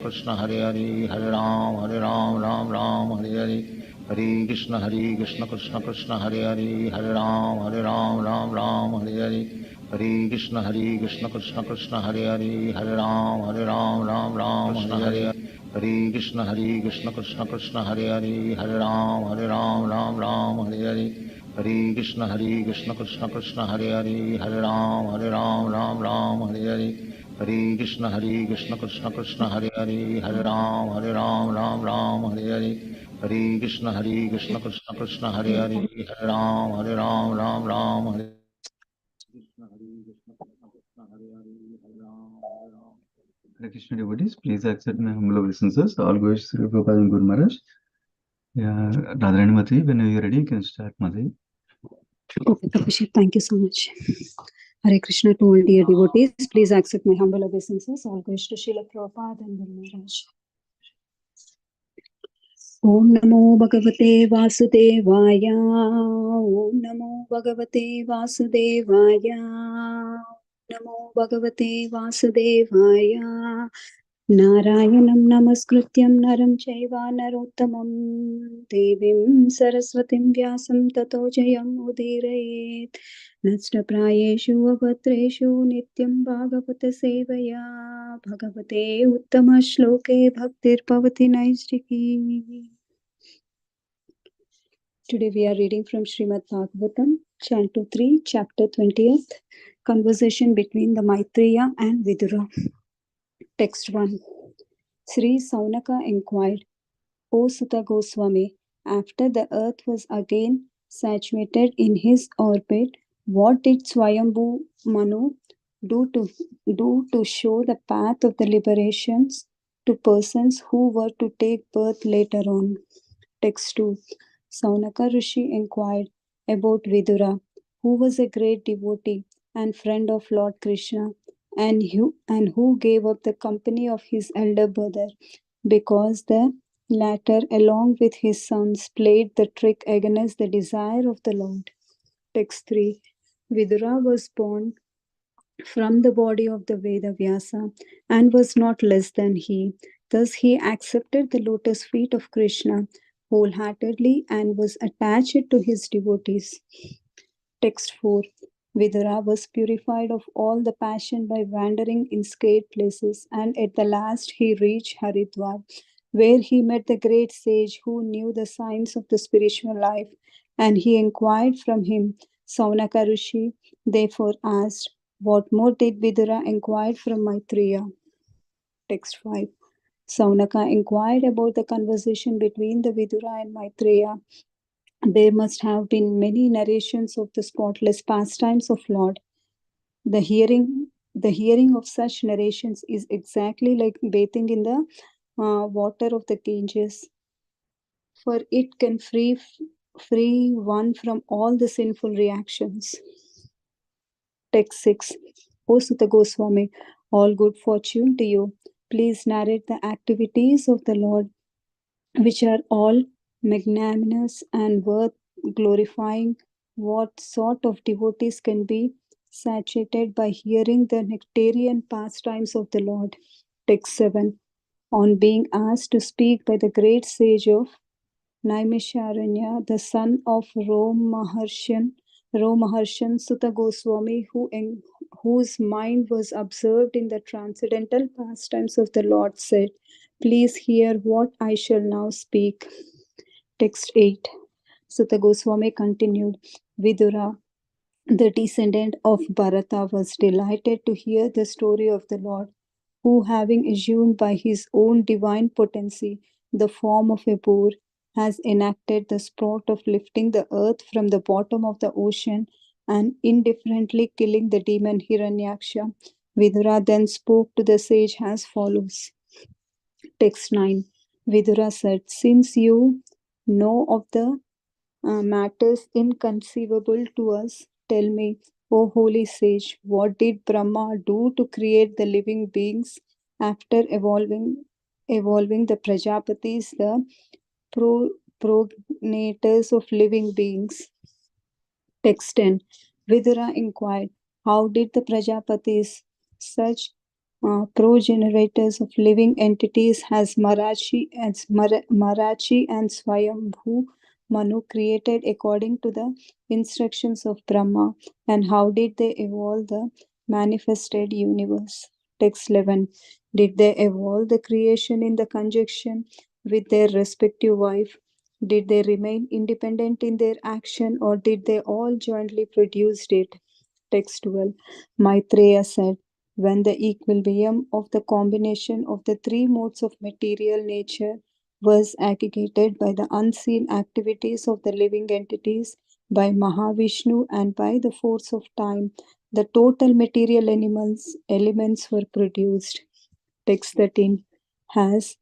Krishna Hare Hare, Hare Ram, Ram Ram, Hare Hare, Hare Krishna Krishna Krishna Hare Hare, Hare Ram, Ram Ram, Hare Hare, Hare Krishna Krishna Krishna Hare Hare, Hare Ram, Ram Hare Hare, Hare Krishna Krishna Krishna Hare Hare, Hare Ram, Ram Hare Hare, Hare Krishna Krishna Krishna Hare Hare, Hare Ram, Ram Hare Hare, Hare Krishna Krishna Krishna Hare Hare, Hare Ram, Ram Hare Hare, Hare Krishna Krishna Krishna Hare Hare, Hare Ram, Ram Hare Hare Krishna devotees, please accept my humble obeisances. All goes through Prabhupada and Guru Maharaj. Yeah, Radharani Mati, when you are ready, you can start, Mati. Okay, Prabhuji, thank you so much. Hare Krishna to all dear devotees. Please accept my humble obeisances. All goes to Srila Prabhupada and Guru Maharaj. Om Namo Bhagavate Vasudevaya. Om Namo Bhagavate Vasudevaya. Namo Bhagavate Vasudevaya. Narayanam Namaskrityam Naram Chaiva Narottamam Devim Saraswatim Vyasam Tato Jayam Udirayet Nastapradeshu Abhatreshu Nityam Bhagavata Sevaya Bhagavate Uttama Shloke Bhaktir Pavati Naistiki. Today we are reading from Srimad Bhagavatam, Canto 3, Chapter 20th, Conversation between the Maitreya and Vidura. Text 1. Sri Saunaka inquired, O Sutta Goswami, after the earth was again saturated in his orbit, what did Swayambhu Manu do to show the path of the liberations to persons who were to take birth later on? Text 2. Saunaka Rishi inquired about Vidura, who was a great devotee and friend of Lord Krishna, and who gave up the company of his elder brother because the latter, along with his sons, played the trick against the desire of the Lord. Text 3. Vidura was born from the body of the Veda Vyasa and was not less than he. Thus he accepted the lotus feet of Krishna wholeheartedly and was attached to his devotees. Text 4. Vidura was purified of all the passion by wandering in sacred places, and at the last he reached Haridwar, where he met the great sage who knew the signs of the spiritual life, and he inquired from him. Saunaka Rishi therefore asked, what more did Vidura inquire from Maitreya? Text 5. Saunaka inquired about the conversation between the Vidura and Maitreya. There must have been many narrations of the spotless pastimes of Lord. The hearing of such narrations is exactly like bathing in the water of the Ganges, for it can free one from all the sinful reactions. Text 6. O Sutta Goswami, all good fortune to you. Please narrate the activities of the Lord, which are all magnanimous and worth glorifying. What sort of devotees can be saturated by hearing the nectarian pastimes of the Lord? Text 7. On being asked to speak by the great sage of Naimisharanya, the son of Romaharshan Sutta Goswami, whose mind was absorbed in the transcendental pastimes of the Lord, said, please hear what I shall now speak. Text 8. Sutta Goswami continued, Vidura, the descendant of Bharata, was delighted to hear the story of the Lord, who, having assumed by his own divine potency the form of a boar, has enacted the sport of lifting the earth from the bottom of the ocean and indifferently killing the demon Hiranyaksha. Vidura then spoke to the sage as follows. Text 9. Vidura said, since you know of the matters inconceivable to us, tell me, O holy sage, what did Brahma do to create the living beings after evolving the Prajapatis, the progenitors of living beings? Text 10. Vidura inquired, how did the Prajapatis, such progenitors of living entities as Marachi and Swayambhu Manu created according to the instructions of Brahma, and how did they evolve the manifested universe? Text 11. Did they evolve the creation in the conjunction with their respective wife? Did they remain independent in their action, or did they all jointly produce it? Text 12. Maitreya said, when the equilibrium of the combination of the three modes of material nature was aggregated by the unseen activities of the living entities, by Mahavishnu, and by the force of time, the total material elements were produced. Text 13. Has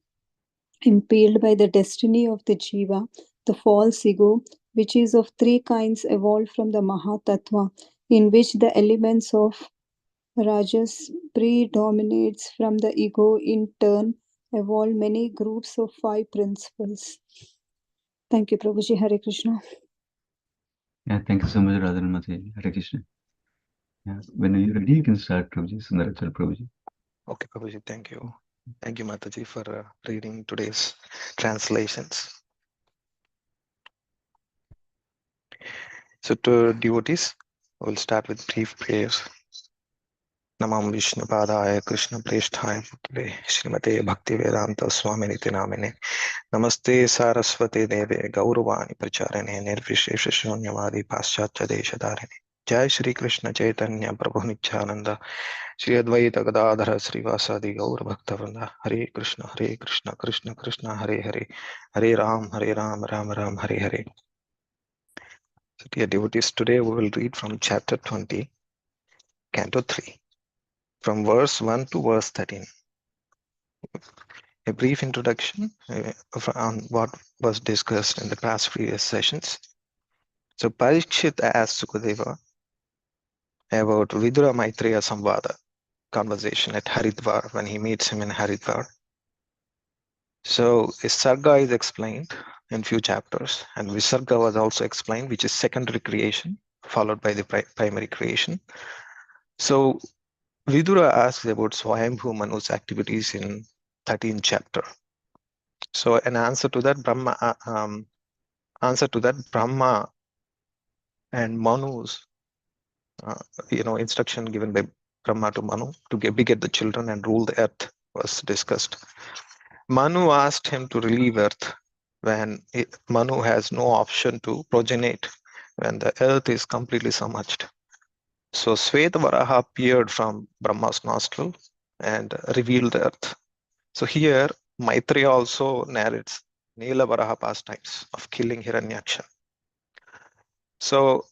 impelled by the destiny of the jiva, the false ego, which is of three kinds, evolved from the Mahatattva, in which the elements of Rajas predominates from the ego, in turn evolved many groups of five principles. Thank you, Prabhuji. Hare Krishna. Yeah, thank you so much, Radharani Mataji. Hare Krishna. Yeah, when you're ready, you can start, Prabhuji. Sundaracala Prabhuji. Okay, Prabhuji, thank you. Thank you, Mataji, for reading today's translations. So to devotees, we'll start with brief prayers. Namam Vishnu Padaya Krishna Preshthaya Bhutale Srimate Bhakti Vedanta Swami Niti Namine Namaste Saraswati Deve Gauravani Pracharane Nirvishesha Shunyavadi Paschatya Deshadarine Jai Shri Krishna Chaitanya Prabhu Nityananda Shri Advaita Gadadhara Srivasadi Gaur Bhaktavrinda Hare Krishna Krishna Krishna Hare Hare Hare Ram Ram Ram Hare Hare. So dear devotees, today we will read from chapter 20, canto 3, from verse 1 to verse 13. A brief introduction on what was discussed in the past previous sessions. So Parikshit asked Sukadeva about Vidura Maitreya Samvada conversation at Haridwar when he meets him in Haridwar. So Sarga is explained in few chapters, and Visarga was also explained, which is secondary creation followed by the primary creation. So Vidura asks about Swayambhu Manu's activities in 13th chapter. So an answer to that, Brahma and Manu's instruction given by Brahma to Manu to beget the children and rule the earth was discussed. Manu asked him to relieve earth when Manu has no option to progenate when the earth is completely submerged. So Svetavaraha appeared from Brahma's nostril and revealed the earth. So here Maitreya also narrates Nilavaraha pastimes of killing Hiranyaksha. So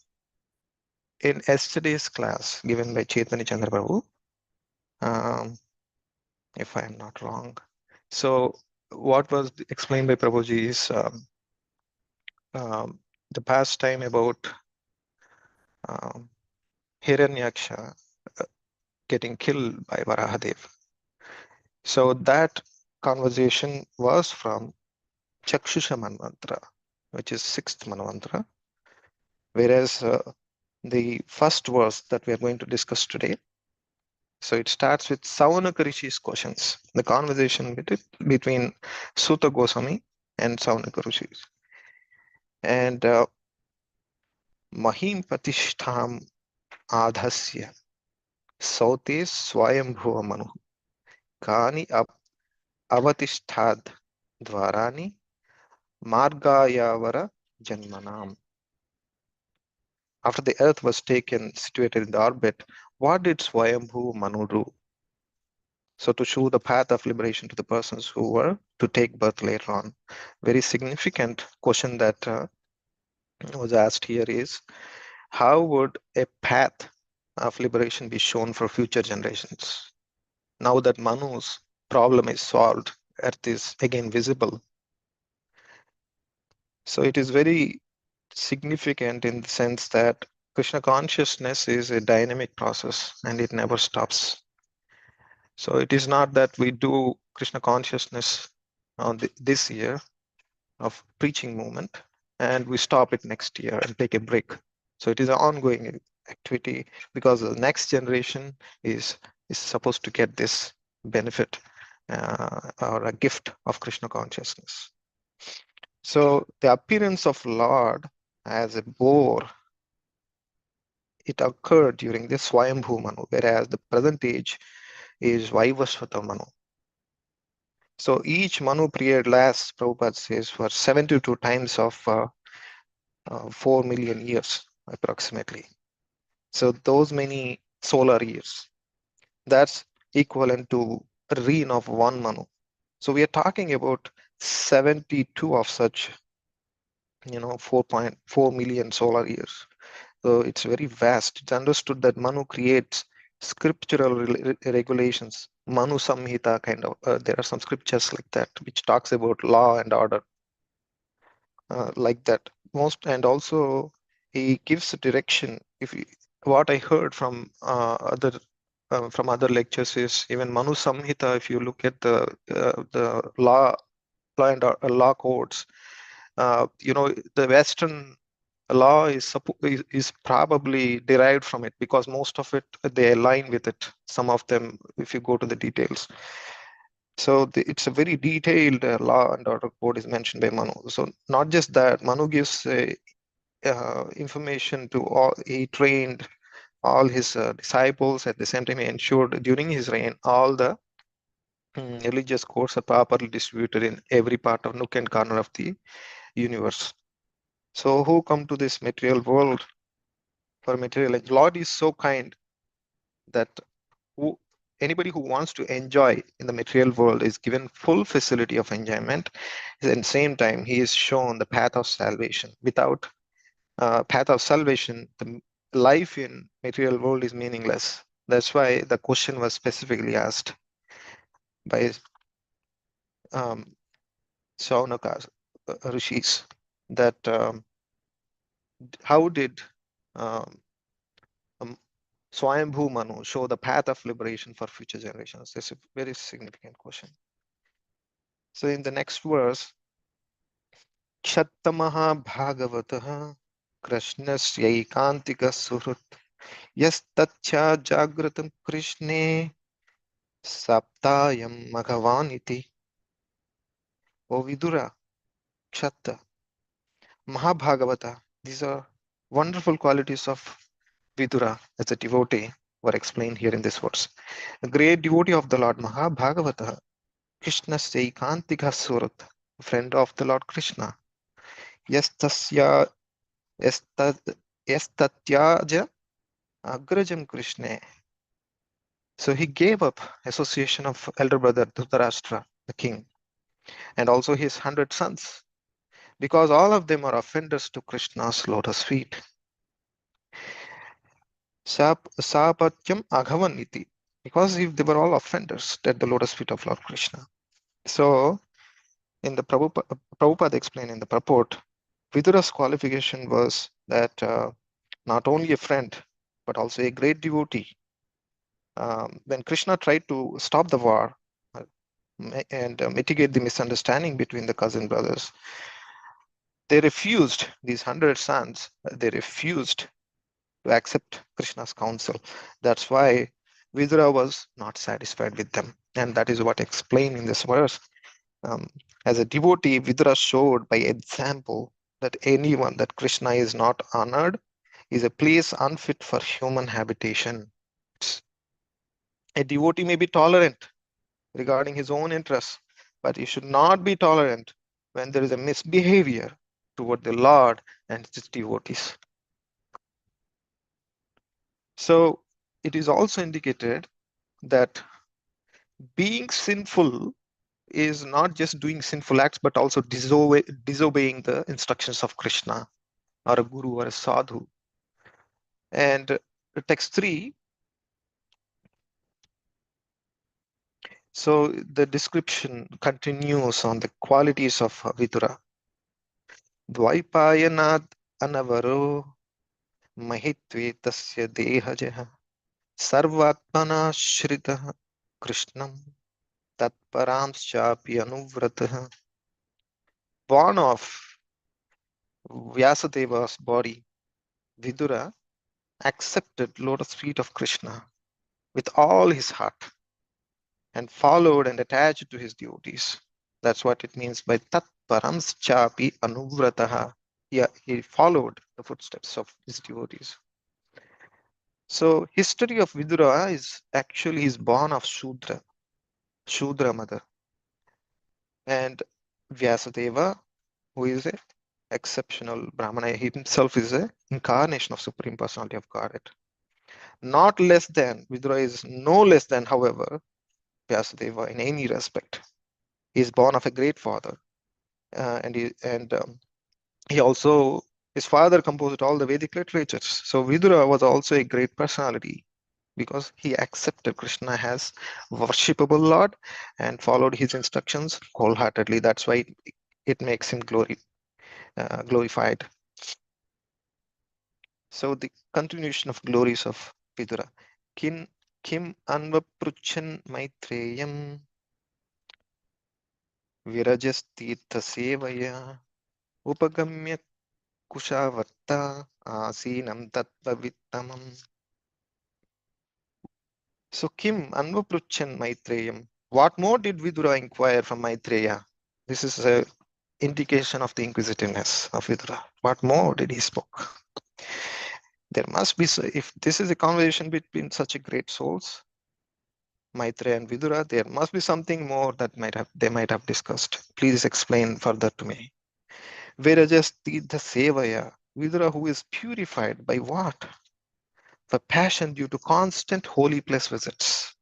in yesterday's class given by Chaitanya Chandra Prabhu, if I am not wrong, so what was explained by Prabhuji is the pastime about Hiranyaksha getting killed by Varahadev. So that conversation was from Chakshusha Manvantra, which is 6th Manvantra, whereas the first verse that we are going to discuss today, so it starts with Saunaka Rishi's questions, the conversation between Suta Goswami and Saunaka Rishi. And Mahim Patishtham Adhasya Saute Swayambhuva Manu Kani Avatishtad Dvarani Margayavara Janmanam. After the earth was taken, situated in the orbit, what did Swayambhu Manu do? So to show the path of liberation to the persons who were to take birth later on. Very significant question that was asked here is, how would a path of liberation be shown for future generations? Now that Manu's problem is solved, earth is again visible. So it is very significant in the sense that Krishna consciousness is a dynamic process and it never stops. So it is not that we do Krishna consciousness on this year of preaching movement and we stop it next year and take a break. So it is an ongoing activity because the next generation is supposed to get this benefit or a gift of Krishna consciousness. So the appearance of Lord as a boar, it occurred during the Swayambhu Manu, whereas the present age is Vaivasvata Manu. So each Manu period lasts, Prabhupada says, for 72 times of 4 million years approximately. So those many solar years, that's equivalent to a reign of one Manu. So we are talking about 72 of such, 4.4 million solar years. So it's very vast. It's understood that Manu creates scriptural regulations. Manu Samhita kind of, there are some scriptures like that, which talks about law and order, like that. And also he gives a direction. What I heard from other lectures is even Manu Samhita, if you look at the law and law codes, the Western law is probably derived from it, because most of it they align with it. Some of them, if you go to the details. So it's a very detailed law and order code is mentioned by Manu. So not just that, Manu gives information to all. He trained all his disciples. At the same time, he ensured during his reign all the religious codes are properly distributed in every part of nook and corner of the universe. So who come to this material world for material? Lord is so kind that anybody who wants to enjoy in the material world is given full facility of enjoyment. At the same time, he is shown the path of salvation. Without path of salvation, the life in material world is meaningless. That's why the question was specifically asked by Saunaka rishis, that how did um, Swayambhu Manu show the path of liberation for future generations? This is a very significant question. So in the next verse, Kshattamaha Bhagavataha Krishnasya Suhrut Yastatcha Jagratam Krishne Saptayam Maghavaniti. O Vidura, Kshatta, Mahabhagavata, these are wonderful qualities of Vidura as a devotee were explained here in this verse. A great devotee of the Lord Mahabhagavata, Krishna Seikantika Surat, friend of the Lord Krishna. Yastasya Yastatyaja Agrajam Krishna. So he gave up association of elder brother Dhritarashtra, the king, and also his 100 sons, because all of them are offenders to Krishna's lotus feet. Sapatyam Aghavaniti, because if they were all offenders at the lotus feet of Lord Krishna. So in the Prabhupada explained in the purport, Vidura's qualification was that not only a friend, but also a great devotee. When Krishna tried to stop the war and mitigate the misunderstanding between the cousin brothers, they refused, these 100 sons, they refused to accept Krishna's counsel. That's why Vidura was not satisfied with them. And that is what explained in this verse. As a devotee, Vidura showed by example that anyone that Krishna is not honored is a place unfit for human habitation. A devotee may be tolerant regarding his own interests, but he should not be tolerant when there is a misbehavior toward the Lord and his devotees. So it is also indicated that being sinful is not just doing sinful acts, but also disobeying the instructions of Krishna or a guru or a sadhu. And text 3, so the description continues on the qualities of Vidura. Dvaipayanad anavaro mahitve tasya dehajaha sarvatmana shritah krishnam tatparamschapi anuvratah. Born of Vyasadeva's body, Vidura accepted lotus feet of Krishna with all his heart. and followed and attached to his devotees. That's what it means by tat params chapi anuvrataha. Yeah, he followed the footsteps of his devotees. So history of Vidura is actually he's born of Shudra mother. And Vyasadeva, who is a exceptional Brahmana, he himself is a incarnation of Supreme Personality of Godhead. Not less than, Vidura is no less than, however, Vyasadeva in any respect. He is born of a great father. He also, his father composed all the Vedic literatures. So Vidura was also a great personality because he accepted Krishna as worshipable Lord and followed his instructions wholeheartedly. That's why it makes him glorified. So the continuation of glories of Vidura. Kim anvapruchan maitreyam virajastirtha sevaya upagamya kushavarta asinam tattvavittamam. So Kim anvapruchan maitreyam. What more did Vidura inquire from Maitreya? This is a indication of the inquisitiveness of Vidura. What more did he spoke? There must be, if this is a conversation between such a great souls, Maitreya and Vidura, there must be something more that they might have discussed. Please explain further to me. Virajasti the Sevaya, Vidura who is purified by what? For passion due to constant holy place visits.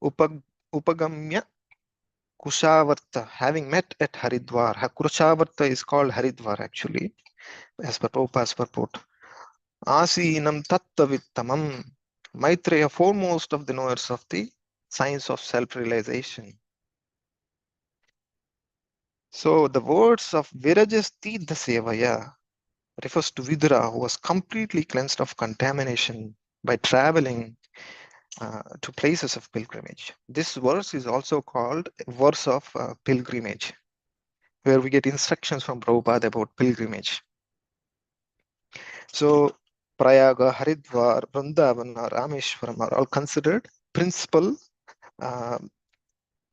Upagamya Kushavarta, having met at Haridwar. Kushavarta is called Haridwar actually, as per Prabhupada's purport. Asinam tattavittamam. Maitreya, foremost of the knowers of the science of self-realization. So the words of Virajasti Sevaya refers to Vidura, who was completely cleansed of contamination by traveling to places of pilgrimage. This verse is also called verse of pilgrimage, where we get instructions from Prabhupada about pilgrimage. So Prayaga, Haridwar, Vrindavana, Rameshwaram are all considered principal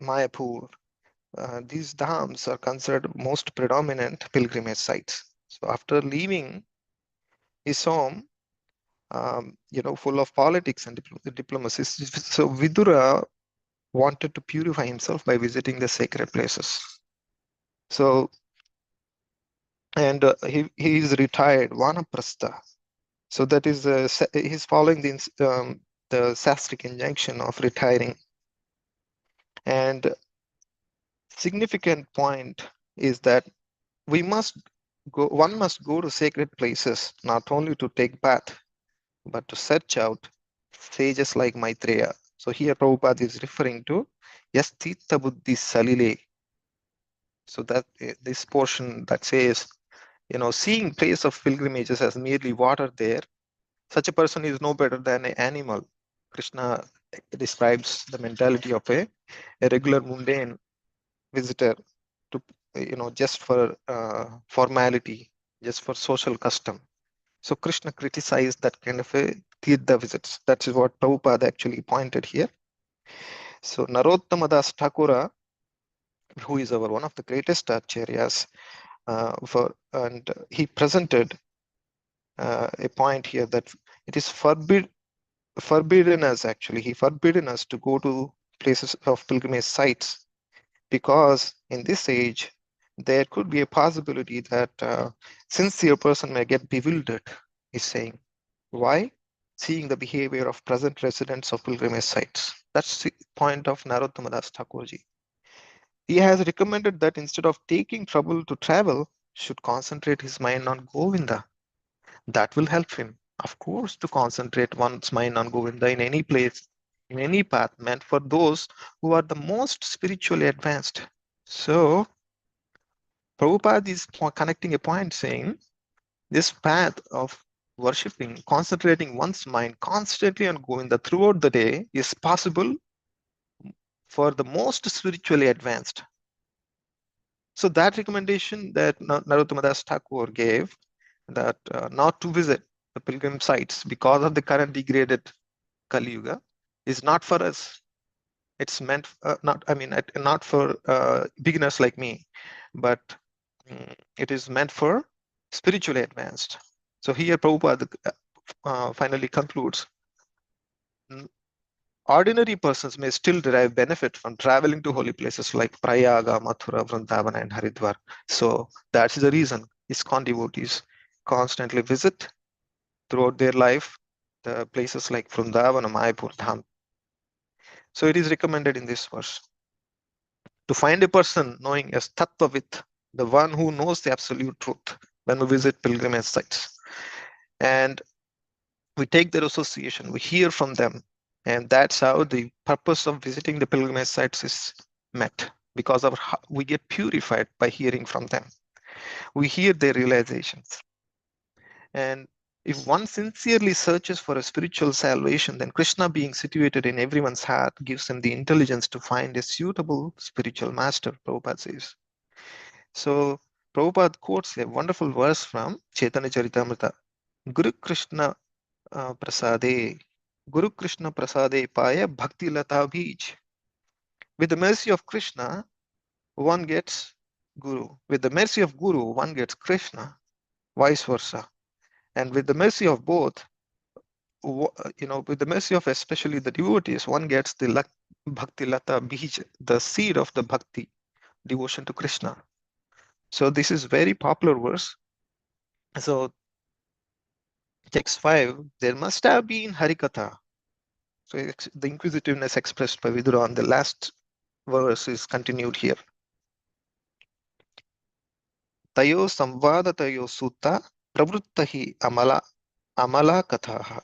Mayapur. These dhams are considered most predominant pilgrimage sites. So after leaving his home, full of politics and diplomacy, so Vidura wanted to purify himself by visiting the sacred places. So, and he is retired, Vanaprastha. So that is he's following the sastric injunction of retiring. And significant point is that one must go to sacred places, not only to take bath, but to search out sages like Maitreya. So here Prabhupada is referring to Yastita Buddhi Salile. So that this portion that says, seeing place of pilgrimages as merely water there, such a person is no better than an animal. Krishna describes the mentality of a regular mundane visitor to, just for formality, just for social custom. So Krishna criticized that kind of a Tirtha visits. That is what Prabhupada actually pointed here. So Narottama Das Thakura, who is one of the greatest acharyas, and he presented a point here that it is forbidden us actually. He forbidden us to go to places of pilgrimage sites because in this age there could be a possibility that sincere person may get bewildered. He's saying, why? Seeing the behavior of present residents of pilgrimage sites. That's the point of Narottama Das Thakurji. He has recommended that instead of taking trouble to travel, should concentrate his mind on Govinda. That will help him, of course, to concentrate one's mind on Govinda in any place, in any path meant for those who are the most spiritually advanced. So, Prabhupada is connecting a point saying this path of worshipping, concentrating one's mind constantly on Govinda throughout the day is possible for the most spiritually advanced. So that recommendation that Narottama Das Thakur gave, that not to visit the pilgrim sites because of the current degraded Kali Yuga, is not for us. It's meant not for beginners like me, but it is meant for spiritually advanced. So here Prabhupada finally concludes, ordinary persons may still derive benefit from traveling to holy places like Prayaga, Mathura, Vrindavana, and Haridwar. So that's the reason ISKCON devotees constantly visit throughout their life the places like Vrindavana, Mayapur, Dham. So it is recommended in this verse to find a person knowing as Tattvavit, the one who knows the absolute truth, when we visit pilgrimage sites. And we take their association, we hear from them, and that's how the purpose of visiting the pilgrimage sites is met, because of how we get purified by hearing from them. We hear their realizations. And if one sincerely searches for a spiritual salvation, then Krishna, being situated in everyone's heart, gives them the intelligence to find a suitable spiritual master, Prabhupada says. So Prabhupada quotes a wonderful verse from Chaitanya Charitamrita. Guru Krishna Prasade, Guru Krishna Prasade Paya Bhakti Lata Bij. With the mercy of Krishna, one gets Guru. With the mercy of Guru, one gets Krishna, vice versa. And with the mercy of both, with the mercy of especially the devotees, one gets the Bhakti Lata Bij, the seed of the Bhakti, devotion to Krishna. So this is very popular verse. So text 5, there must have been Harikatha. So the inquisitiveness expressed by Vidura on the last verse is continued here. Tayo samvada tayo sutta pravruttahi amala kathaha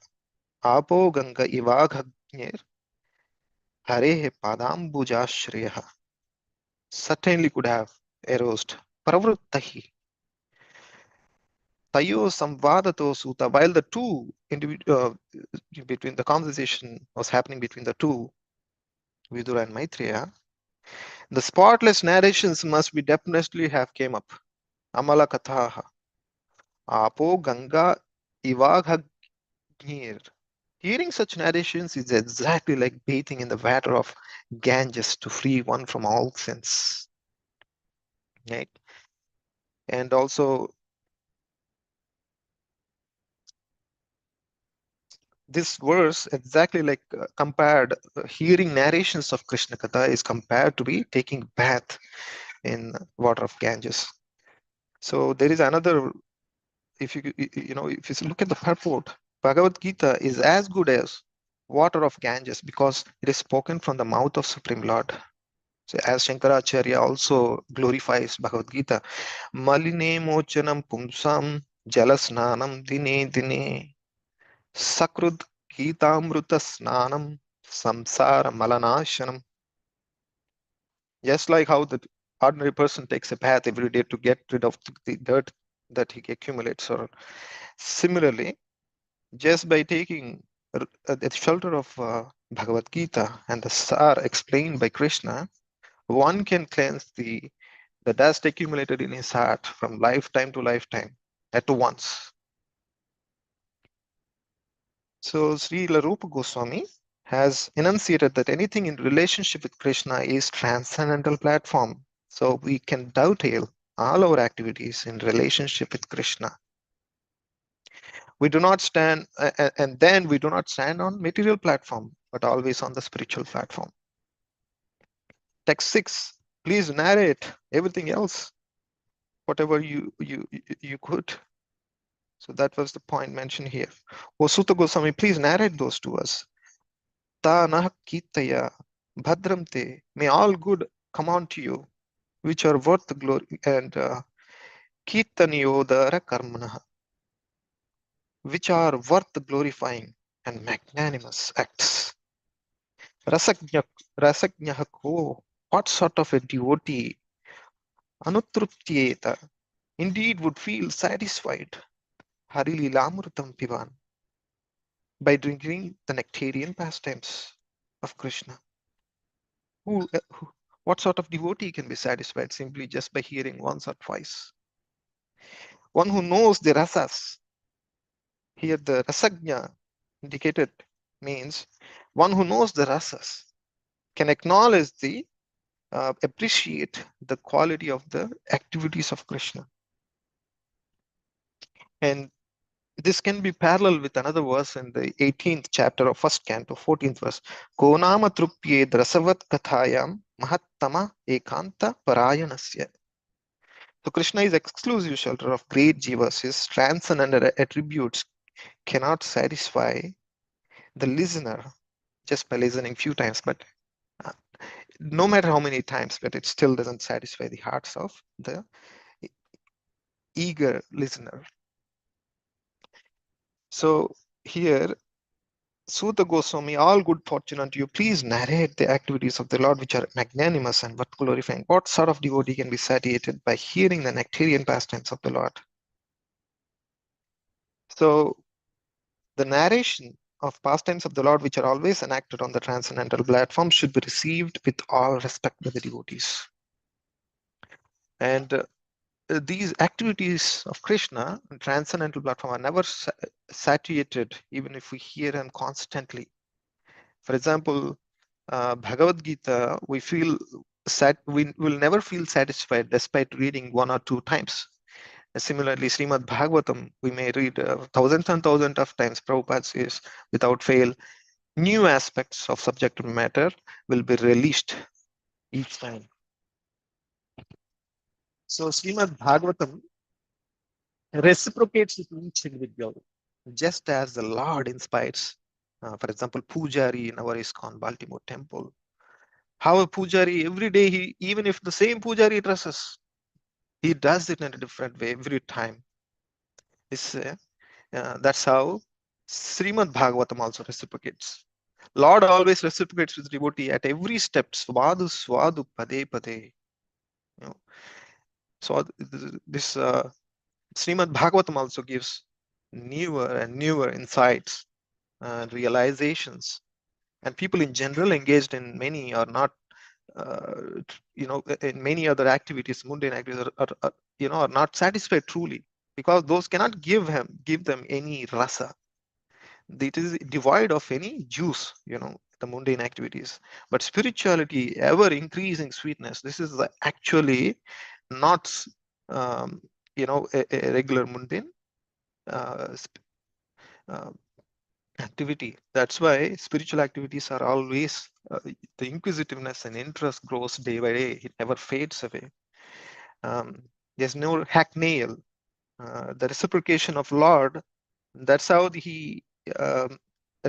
apo ganga ivaghagnir harehe padambujashriyaha. Certainly could have aroused pravruttahi. Tayo samvadato sutta, while the two between the conversation was happening between the two, Vidura and Maitreya, the spotless narrations must be definitely have came up. Amala kathaha. Apo Ganga Ivaghagnir. Hearing such narrations is exactly like bathing in the water of Ganges to free one from all sins. Right? And also, this verse exactly like compared hearing narrations of Krishna Katha is compared to be taking bath in water of Ganges. So there is another, if you look at the purport, Bhagavad Gita is as good as water of Ganges because it is spoken from the mouth of Supreme Lord. So as Shankaracharya also glorifies Bhagavad Gita, Maline mochanam pumsam jalasnanam dine dine sakrud Gitamruta snanam samsara malanashanam. Just like how the ordinary person takes a bath every day to get rid of the dirt that he accumulates, or similarly, just by taking the shelter of Bhagavad Gita and the Sar explained by Krishna, one can cleanse the dust accumulated in his heart from lifetime to lifetime at once. So Srila Rupa Goswami has enunciated that anything in relationship with Krishna is transcendental platform. So we can dovetail all our activities in relationship with Krishna. We do not stand, and then we do not stand on material platform, but always on the spiritual platform. Text 6, please narrate everything else, whatever you could. So that was the point mentioned here. O Sutta Goswami, please narrate those to us. Ta nah kitaya bhadramte, may all good come on to you, which are worth the glory, and kirtaniyodara karmana, which are worth the glorifying and magnanimous acts. Rasajnah ko, what sort of a devotee, anutruptyeta, indeed would feel satisfied, harililamrutam pivan, by drinking the nectarian pastimes of Krishna. What sort of devotee can be satisfied simply just by hearing once or twice? One who knows the rasas. Here the rasajna indicated means one who knows the rasas. can acknowledge the appreciate the quality of the activities of Krishna. And this can be parallel with another verse in the 18th chapter of first canto, 14th verse. Konama trupye drasavat kathayam mahattama ekanta parayanasya. So Krishna is exclusive shelter of great jivas. His transcendental attributes cannot satisfy the listener just by listening few times, but uh, no matter how many times, but it still doesn't satisfy the hearts of the eager listener. So here, Suta Goswami, all good fortune unto you, please narrate the activities of the Lord which are magnanimous and worth glorifying. What sort of devotee can be satiated by hearing the nectarian pastimes of the Lord? So the narration of pastimes of the Lord which are always enacted on the transcendental platform should be received with all respect by the devotees. And these activities of Krishna on transcendental platform are never satiated, even if we hear them constantly. For example, Bhagavad Gita, we will never feel satisfied despite reading 1 or 2 times. Similarly, Srimad Bhagavatam, we may read thousands and thousands of times. Prabhupada says, without fail, new aspects of subject matter will be released each time. So Srimad Bhagavatam reciprocates with each individual, just as the Lord inspires, for example, Pujari in our ISKCON Baltimore temple. How a Pujari, every day, even if the same Pujari dresses, he does it in a different way every time. That's how Srimad Bhagavatam also reciprocates. Lord always reciprocates with devotee at every step. Swadu swadu pade pade. You know, so this Srimad Bhagavatam also gives newer and newer insights and realizations. And people in general engaged in many are not, in many other activities, mundane activities, are not satisfied truly, because those cannot give them any rasa. It is devoid of any juice, the mundane activities. But spirituality, ever increasing sweetness, this is actually not, a regular mundane activity. That's why spiritual activities are always, the inquisitiveness and interest grows day by day. It never fades away. There's no hacknail. The reciprocation of Lord, that's how he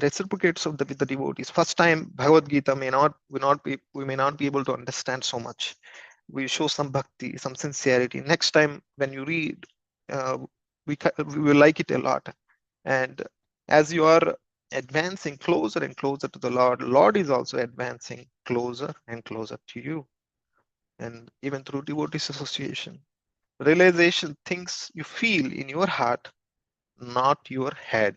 reciprocates with the devotees. First time Bhagavad Gita we may not be able to understand so much. We show some bhakti, some sincerity. Next time when you read, we will like it a lot. And as you are advancing closer and closer to the Lord is also advancing closer and closer to you. And even through devotees association, realization, things you feel in your heart, not your head.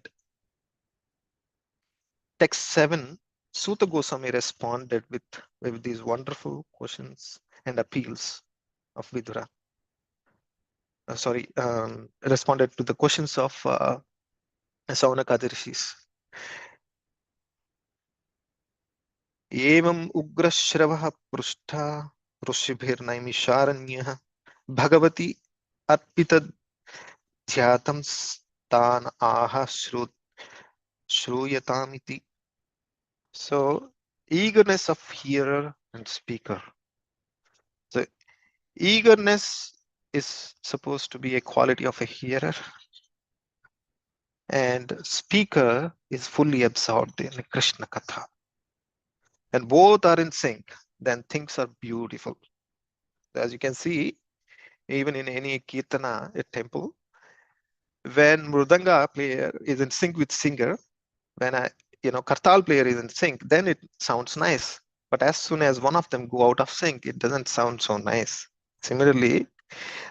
Text 7, Suta Goswami responded with these wonderful questions and appeals of Vidura. Responded to the questions of Saunaka Rishis. Evam ugrashravah prushtha ऋषिभिर्नैमिषारण्यः Bhagavati arpita dhyatam stan aha shruyatamiti. So, eagerness of hearer and speaker. So, eagerness is supposed to be a quality of a hearer, and speaker is fully absorbed in Krishna Katha. And both are in sync, then things are beautiful. As you can see, even in any kirtana, a temple, when mridanga player is in sync with singer, when kartal player is in sync, then it sounds nice. But as soon as one of them go out of sync, it doesn't sound so nice. Similarly,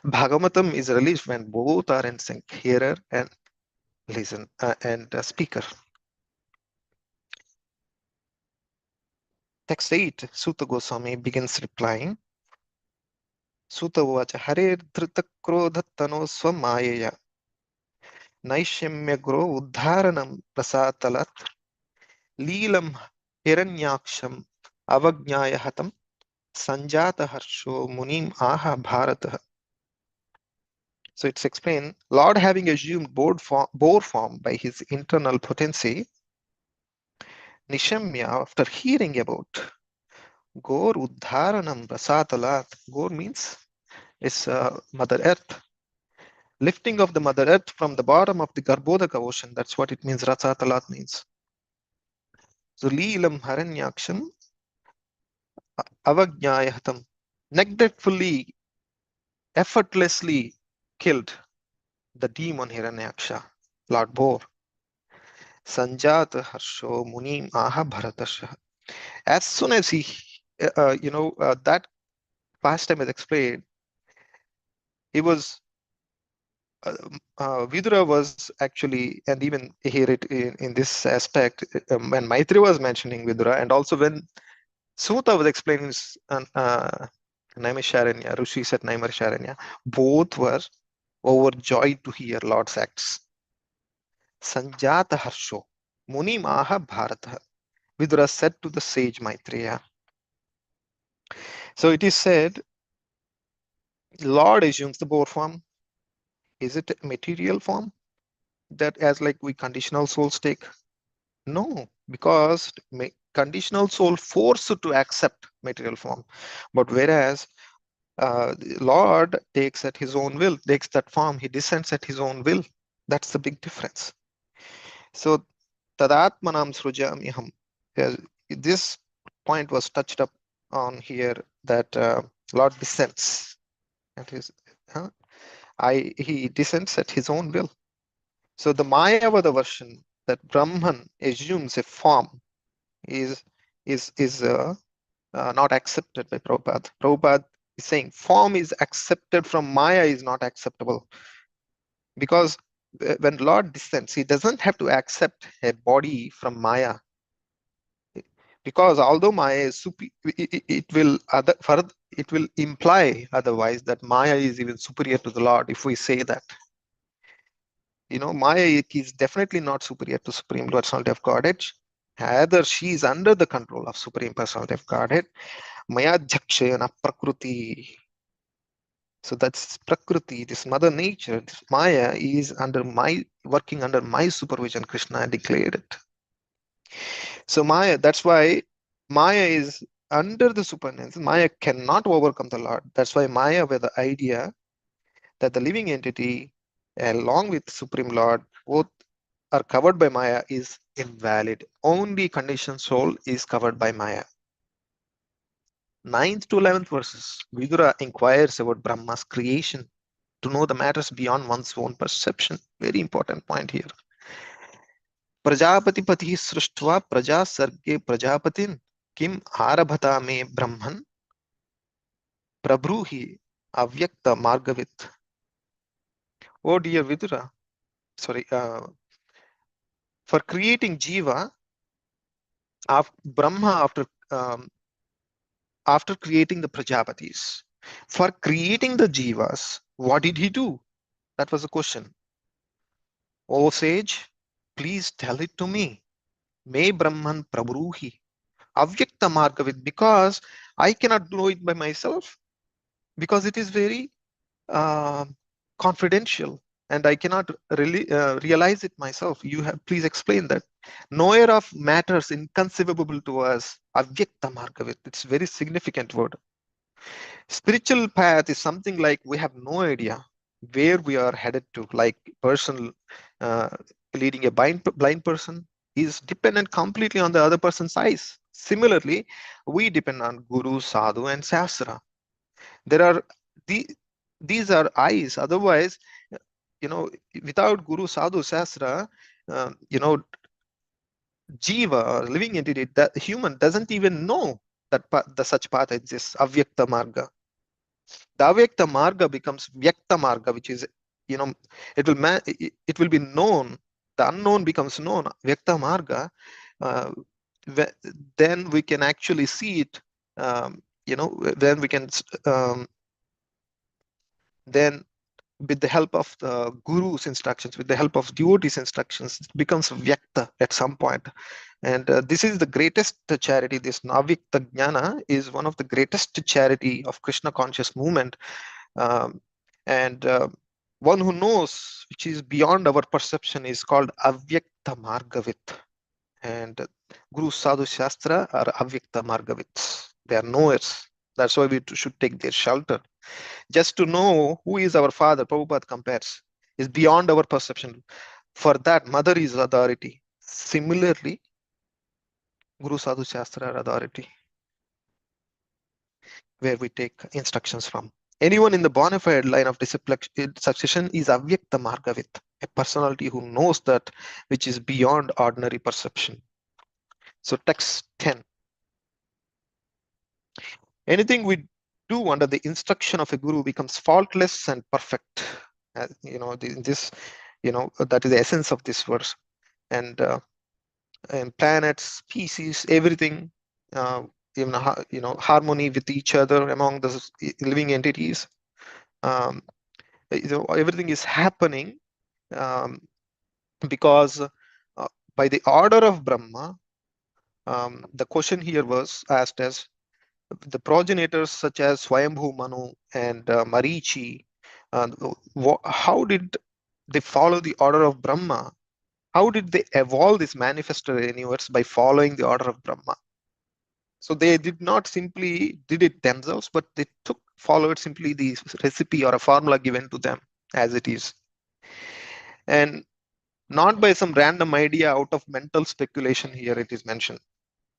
Bhagavatam is released when both are in sync, hearer and speaker. Text 8, Suta Goswami begins replying. Suta Uvacha Hare Dhrita Krodha Tano Swamayaya Naishyamya Gro Uddharanam Prasatalat Leelam Hiranyaksham avajnaya hatam sanjata harsho munim aha bharatah. So it's explained, Lord having assumed boar form by his internal potency, Nishamya, after hearing about Gor Uddharanam Rasatalat, Gor means is Mother Earth, lifting of the Mother Earth from the bottom of the Garbhodaka ocean. That's what it means, Rasatalat means. So Leelam Haranyaksham Avajnayahatam, neglectfully, effortlessly killed the demon Hiranyaksha, Lord Boar. Sanjata Harsho Munim Aha Bharatasha. As soon as he, that pastime is explained, he was, Vidura was actually, and even here in this aspect, when Maitri was mentioning Vidura, and also when Suta was explaining Naimisharanya, Rishi said Naimisharanya, both were overjoyed to hear Lord's acts. Sanjata Harsho, Muni Maha Bharata. Vidura said to the sage Maitreya. So it is said, Lord assumes the boar form. Is it a material form that as like we conditional souls take? No, because conditional soul forced to accept material form. But whereas the Lord takes at his own will, takes that form, he descends at his own will. That's the big difference. So tadatmanam srujamiham. This point was touched up on here, that Lord descends at his he descends at his own will. So the Mayavada version that Brahman assumes a form is not accepted by Prabhupada. Prabhupada is saying form is accepted from Maya is not acceptable, because when Lord descends, he doesn't have to accept a body from Maya, because although Maya is it will imply otherwise that Maya is even superior to the Lord if we say that. Maya is definitely not superior to Supreme Personality of Godhead. Rather, she is under the control of Supreme Personality of Godhead. Maya Jakshayana Prakriti. So that's Prakriti, this Mother Nature, this Maya is working under my supervision. Krishna declared it. So Maya, that's why Maya is under the superintendence. Maya cannot overcome the Lord. That's why Maya, with the idea that the living entity, along with Supreme Lord, both are covered by Maya, is invalid. Only conditioned soul is covered by Maya. 9th to 11th verses, Vidura inquires about Brahma's creation to know the matters beyond one's own perception. Very important point here. Prajapati pati srishtva praja sarge prajapatin kim arabhata me brahman prabruhi avyakta margavit. Oh dear Vidura, sorry, for creating Jiva, Brahma, after creating the Prajapatis, for creating the Jivas, what did he do? That was the question. O sage, please tell it to me. Me Brahman Prabhuhi Avyakta Margavit, because I cannot do it by myself, because it is very confidential and I cannot really realize it myself. You have please explain that. Knower of matters inconceivable to us, Avyakta Margavit. It's a very significant word. Spiritual path is something like we have no idea where we are headed to. Like person leading a blind person is dependent completely on the other person's eyes. Similarly, we depend on Guru, Sadhu, and Shastra. There are these are eyes. Otherwise, without Guru, Sadhu, Shastra, Jiva or living entity, that human doesn't even know that such path exists. Avyakta Marga. The Avyakta Marga becomes Vyakta Marga, which is, it will be known. The unknown becomes known. Vyakta Marga. Uh, then we can actually see it. Then we can then with the help of the guru's instructions, with the help of devotees' instructions, it becomes vyakta at some point. And this is the greatest charity. This Navyakta Jnana is one of the greatest charity of Krishna conscious movement. Um, and one who knows, which is beyond our perception, is called Avyakta Margavit. And Guru Sadhu Shastra are Avyakta Margavits. They are knowers. That's why we should take their shelter. Just to know who is our father, Prabhupada compares, is beyond our perception. For that, mother is authority. Similarly, Guru Sadhu Shastra are authority, where we take instructions from. Anyone in the bona fide line of disciple succession is Avyakta Margavit, a personality who knows that which is beyond ordinary perception. So text 10. Anything we do under the instruction of a guru becomes faultless and perfect. That is the essence of this verse. And planets, species, everything, even harmony with each other among the living entities. Everything is happening because by the order of Brahma. The question here was asked as the progenitors such as Swayambhu Manu and Marichi, how did they follow the order of Brahma? How did they evolve this manifested universe by following the order of Brahma? So they did not simply did it themselves, but they followed simply the recipe or a formula given to them as it is. And not by some random idea out of mental speculation here it is mentioned.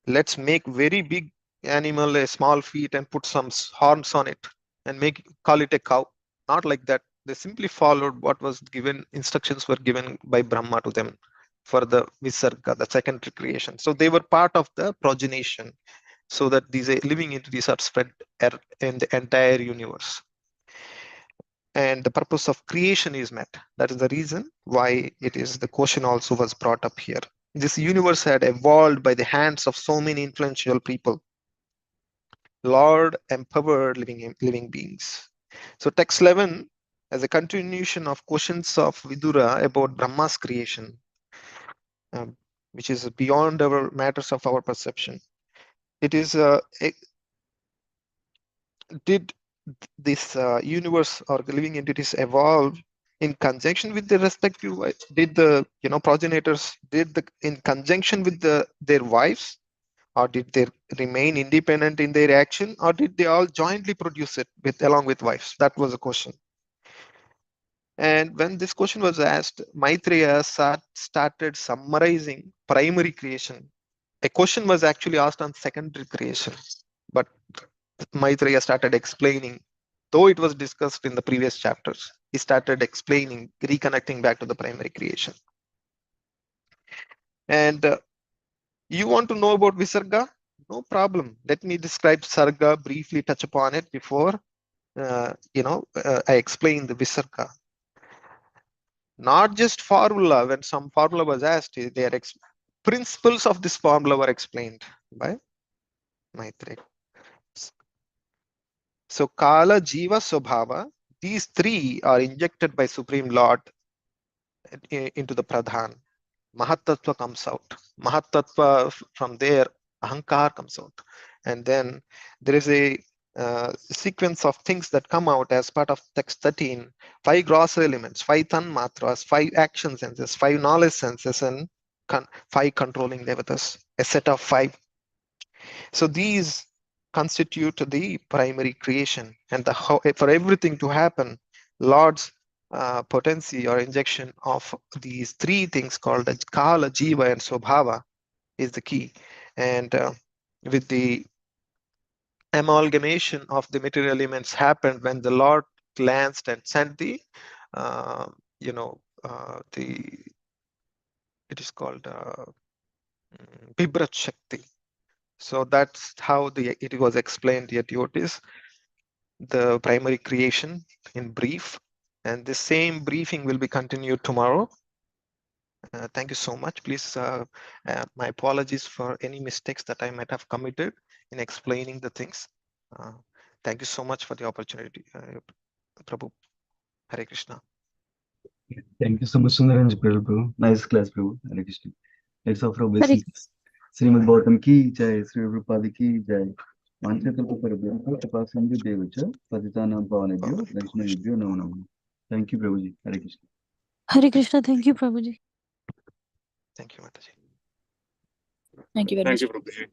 Let's make very big animal a small feet and put some horns on it and call it a cow. Not like that. They simply followed what was given. Instructions were given by Brahma to them for the visarga, the secondary creation. So they were part of the progenation, so that these living entities are spread in the entire universe. And the purpose of creation is met. That is the reason why the question also was brought up here. This universe had evolved by the hands of so many influential people. Lord empowered living beings. So text 11, as a continuation of questions of Vidura about Brahma's creation, which is beyond our matters of our perception. It is did this universe or living entities evolve in conjunction with the respective? Did the progenitors in conjunction with their wives? Or did they remain independent in their action, or did they all jointly produce it along with wives? That was a question. And when this question was asked, Maitreya started summarizing primary creation. A question was actually asked on secondary creation, but Maitreya started explaining, though it was discussed in the previous chapters, he started explaining, reconnecting back to the primary creation. And you want to know about Visarga? No problem. Let me describe Sarga, briefly touch upon it before I explain the Visarga. Not just formula. When some formula was asked, principles of this formula were explained by Maitreya. So Kala, Jiva, Swabhava, these three are injected by Supreme Lord into the Pradhan. Mahatattva comes out. Mahatattva, from there, Ahankar comes out. And then there is a sequence of things that come out as part of text 13. 5 gross elements, 5 tanmatras, 5 action senses, 5 knowledge senses, and 5 controlling devatas. A set of 5. So these constitute the primary creation. And for everything to happen, Lord's potency or injection of these 3 things called the Kala, Jiva, and Swabhava is the key. And with the amalgamation of the material elements happened when the Lord glanced and sent it is called Vibrat Shakti. So that's how it was explained here, devotees. The primary creation in brief, and the same briefing will be continued tomorrow. Thank you so much. Please, my apologies for any mistakes that I might have committed in explaining the things. Thank you so much for the opportunity, Prabhu. Hare Krishna. Thank you so much, Sundaranj Prabhu. Nice class, Prabhu. Hare Krishna. Let's offer obeisances. Srimad Bhagavatam ki jai, Sri Prabhupada ki jai. Manchakalpatarubhyam tapasam devacha patitanam pavanebhyo vaishnavibhyo namo namo. Thank you, Prabhuji. Hare Krishna. Hare Krishna. Thank you, Prabhuji. Thank you, Mataji. Thank you very much. Thank you, Prabhuji.